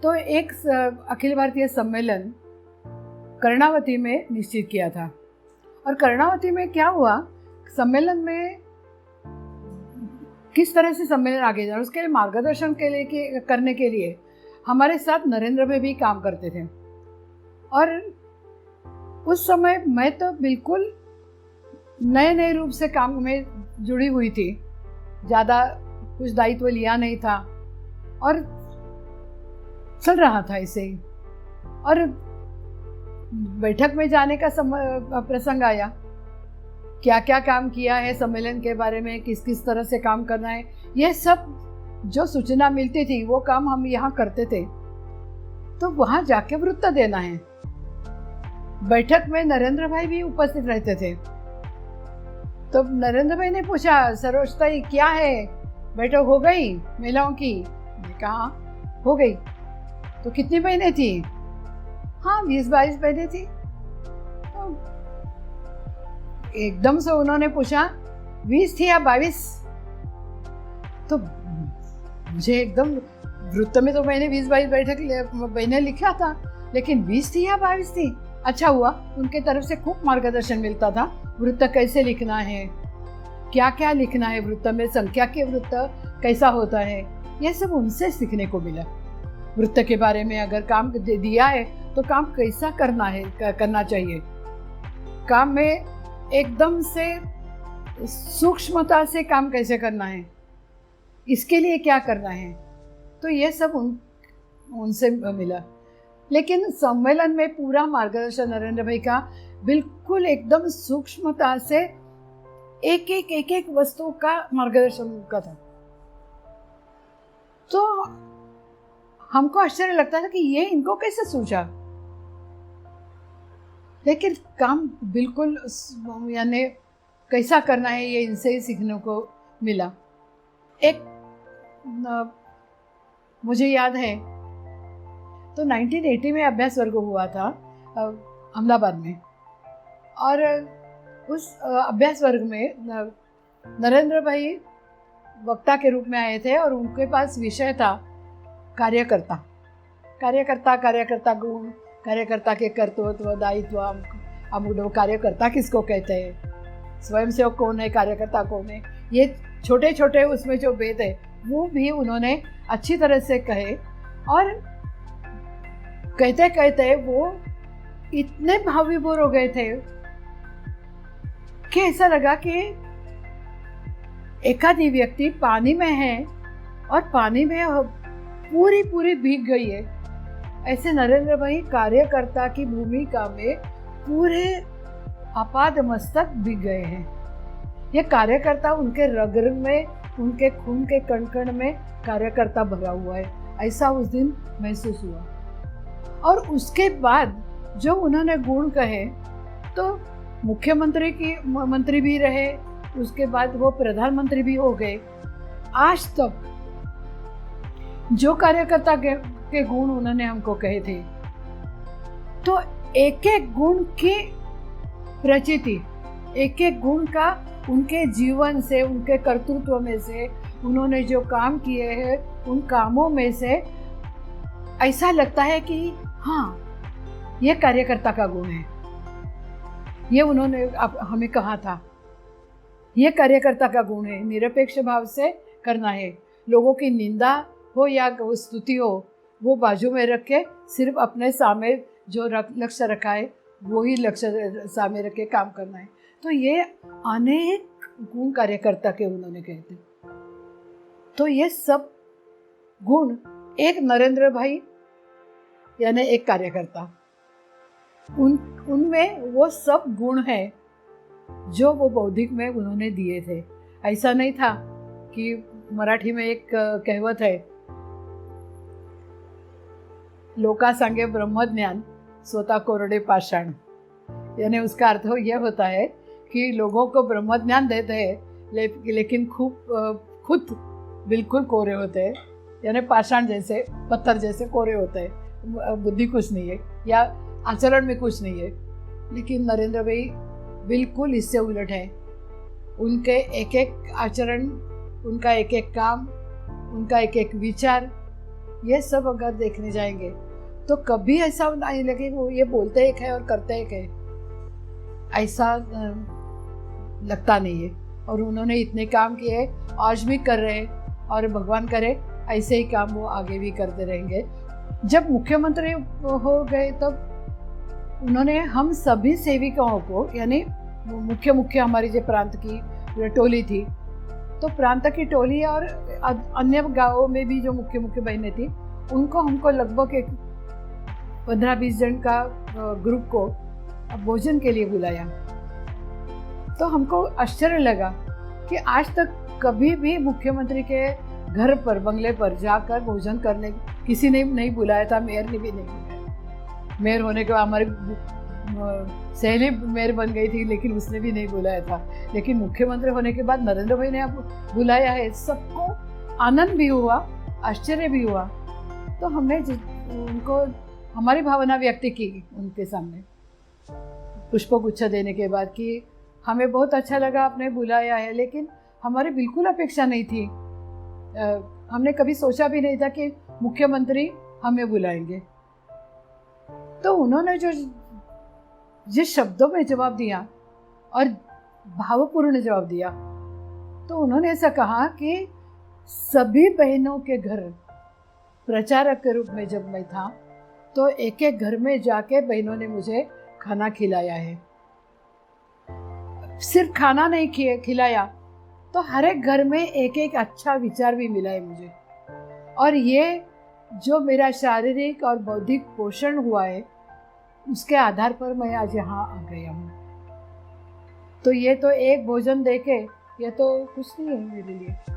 तो एक अखिल भारतीय सम्मेलन कर्णावती में निश्चित किया था। और कर्णावती में क्या हुआ, सम्मेलन में किस तरह से सम्मेलन आगे जाए उसके लिए मार्गदर्शन करने के लिए हमारे साथ नरेंद्र भाई भी काम करते थे। और उस समय मैं तो बिल्कुल नए नए रूप से काम में जुड़ी हुई थी, ज़्यादा कुछ दायित्व लिया नहीं था और चल रहा था ऐसे ही। और बैठक में जाने का प्रसंग आया, क्या क्या काम किया है सम्मेलन के बारे में, किस किस तरह से काम करना है, ये सब जो सूचना मिलती थी वो काम हम यहाँ करते थे। तो वहाँ जाके वृत्त देना है। बैठक में नरेंद्र भाई भी उपस्थित रहते थे। तो नरेंद्र भाई ने पूछा, सरोजताई क्या है, बैठक हो गई महिलाओं की? मैंने कहा हो गई। तो कितनी बहनें थी? हाँ 20-22 बहनें थी। तो एकदम से उन्होंने पूछा 20 थी या 22? तो मुझे एकदम, वृत्त में तो मैंने 20-22 बहनें लिखा था, लेकिन 20 थी या 22 थी? अच्छा हुआ, उनके तरफ से खूब मार्गदर्शन मिलता था, वृत्त कैसे लिखना है, क्या क्या लिखना है वृत्त में, संख्या के वृत्त कैसा होता है, यह सब उनसे सीखने को मिला। वृत्त के बारे में अगर काम दिया है तो काम कैसा करना चाहिए, काम में एकदम से सूक्ष्मता से काम कैसे करना है, इसके लिए क्या करना है, तो ये सब उनसे मिला। लेकिन सम्मेलन में पूरा मार्गदर्शन नरेंद्र भाई का बिल्कुल एकदम सूक्ष्मता से एक एक वस्तु का मार्गदर्शन का था। तो हमको आश्चर्य लगता था कि ये इनको कैसे सूझा, लेकिन काम बिल्कुल यानी कैसा करना है ये इनसे ही सीखने को मिला। एक मुझे याद है तो 1980 में अभ्यास वर्ग हुआ था अहमदाबाद में, और उस अभ्यास वर्ग में नरेंद्र भाई वक्ता के रूप में आए थे और उनके पास विषय था कार्यकर्ता गुण, कार्यकर्ता के कर्तव्य दायित्व, अमुक कार्यकर्ता किसको कहते हैं, स्वयंसेवक कौन है, कार्यकर्ता कौन है, ये छोटे छोटे उसमें जो भेद है वो भी उन्होंने अच्छी तरह से कहे। और कहते कहते वो इतने भाव विभोर हो गए थे कि ऐसा लगा कि एकाधी व्यक्ति पानी में है और पानी में पूरी भीग गई है, ऐसे नरेंद्र भाई कार्यकर्ता की भूमिका में पूरे आपाद मस्तक भीग गए हैं। ये कार्यकर्ता उनके रग रग में, उनके खून के कण कण में कार्यकर्ता भरा हुआ है, ऐसा उस दिन महसूस हुआ। और उसके बाद जो उन्होंने गुण कहे, तो मंत्री भी रहे, उसके बाद वो प्रधानमंत्री भी हो गए। आज तक जो कार्यकर्ता के गुण उन्होंने हमको कहे थे, तो एक एक गुण की प्रचिति, एक एक गुण का उनके जीवन से, उनके कर्तृत्व में से, उन्होंने जो काम किए हैं उन कामों में से ऐसा लगता है कि हाँ ये कार्यकर्ता का गुण है। ये उन्होंने हमें कहा था, ये कार्यकर्ता का गुण है, निरपेक्ष भाव से करना है, लोगों की निंदा हो या स्तुति हो वो बाजू में रख के सिर्फ अपने सामने जो लक्ष्य रखा है वही लक्ष्य सामने रख के काम करना है। तो ये अनेक गुण कार्यकर्ता के उन्होंने कहे थे। तो ये सब गुण एक नरेंद्र भाई यानी एक कार्यकर्ता, उनमें वो सब गुण है जो वो बौद्धिक में उन्होंने दिए थे। ऐसा नहीं था कि मराठी में एक कहावत है, लोका सांगे ब्रह्मज्ञान स्वतः कोरडे पाषाण, यानी उसका अर्थ यह होता है कि लोगों को ब्रह्मज्ञान देते हैं लेकिन खुद बिल्कुल कोरे होते हैं, यानी पाषाण जैसे, पत्थर जैसे कोरे होते हैं, बुद्धि कुछ नहीं है या आचरण में कुछ नहीं है। लेकिन नरेंद्र भाई बिल्कुल इससे उलट है। उनके एक एक आचरण, उनका एक एक काम, उनका एक एक विचार, ये सब अगर देखने जाएंगे तो कभी ऐसा नहीं लगे वो ये बोलते एक है और करते एक है, ऐसा लगता नहीं है। और उन्होंने इतने काम किए, आज भी कर रहे हैं, और भगवान करे ऐसे ही काम वो आगे भी करते रहेंगे। जब मुख्यमंत्री हो गए तब उन्होंने हम सभी सेविकाओं को, यानी मुख्य हमारी जो प्रांत की टोली थी, तो प्रांत की टोली और अन्य गांवों में भी जो मुख्य बहनें थी, उनको हमको लगभग एक 15-20 जन का ग्रुप को भोजन के लिए बुलाया। तो हमको आश्चर्य लगा कि आज तक कभी भी मुख्यमंत्री के घर पर, बंगले पर जाकर भोजन करने किसी ने नहीं बुलाया था, मेयर ने भी नहीं बुलाया। मेयर होने के बाद हमारी सहेली मेयर बन गई थी, लेकिन उसने भी नहीं बुलाया था। लेकिन मुख्यमंत्री होने के बाद नरेंद्र भाई ने अब बुलाया है। सबको आनंद भी हुआ, आश्चर्य भी हुआ। तो हमने उनको हमारी भावना व्यक्त की उनके सामने पुष्पगुच्छ देने के बाद कि हमें बहुत अच्छा लगा आपने बुलाया है, लेकिन हमारी बिल्कुल अपेक्षा नहीं थी। हमने कभी सोचा भी नहीं था कि मुख्यमंत्री हमें बुलाएंगे। तो उन्होंने जो जिस शब्दों में जवाब दिया और भावपूर्ण जवाब दिया, तो उन्होंने ऐसा कहा कि सभी बहनों के घर प्रचारक के रूप में जब मैं था, तो एक एक घर में जाके बहनों ने मुझे खाना खिलाया है। सिर्फ खाना नहीं खिलाया, तो हर एक घर में एक एक अच्छा विचार भी मिला है मुझे। और ये जो मेरा शारीरिक और बौद्धिक पोषण हुआ है, उसके आधार पर मैं आज यहाँ आ गया हूँ। तो ये तो एक भोजन देके ये तो कुछ नहीं है मेरे लिए।